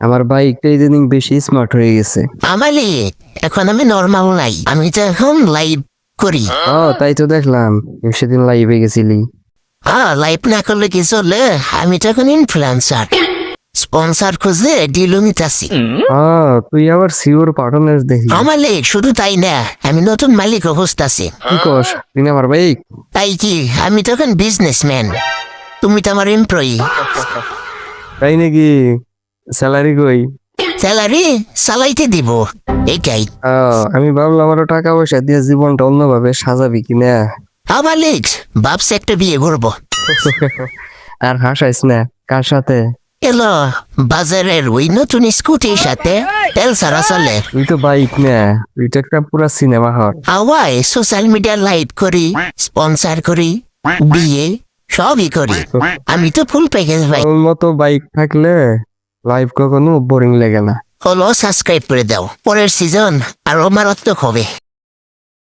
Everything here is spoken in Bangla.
আমার বাইকটা ইদানিং বেশি স্মার্ট হয়ে গেছে। আমালি এখন আমি নর্মাল নাই, আমি তো এখন লাইভ করি। ও তাই তো দেখলাম, সেদিন লাইভে গেছিলি। লাইভ না করলে কি চলে? আমি তো এখন ইনফ্লুয়েন্সার, স্পন্সর খুঁজে ডিলও নিতেছি। তুই আবার সিওর পাঠানোর দেখি। আমালি শুধু তাই না, আমি নতুন মালিকও খুঁজতেছি। কি কস তুই না আমার বাইক? তাই কি, আমি তো এখন বিজনেসম্যান, তুমি তো আমার এমপ্লয়ি। তাই নাকি? স্যালারি কই? স্যালারি চালাইতে দিব এটাই। আমি ভাবলাম আরো টাকা পয়সা দিয়ে জীবনটা অন্যভাবে সাজাবি কিনা। মালিক ভাবছি একটা বিয়ে করবো। আর হাসাইস না। কার সাথে? এলো বাজারের ওই নতুন স্কুটির সাথে, তেল ছাড়া চলে। তুই তো বাইক না, তুই তো একটা পুরা cinema hall. Away social media live করি, স্পন্সর করি, বিয়ে সবই করি। আমি তো ফুল প্যাকেজ ভাই। তোর মতো বাইক থাকলে লাইফ কখনো বোরিং লাগে না। হলো সাবস্ক্রাইব করে দাও, পরের সিজন আরো মারাত্মক হবে।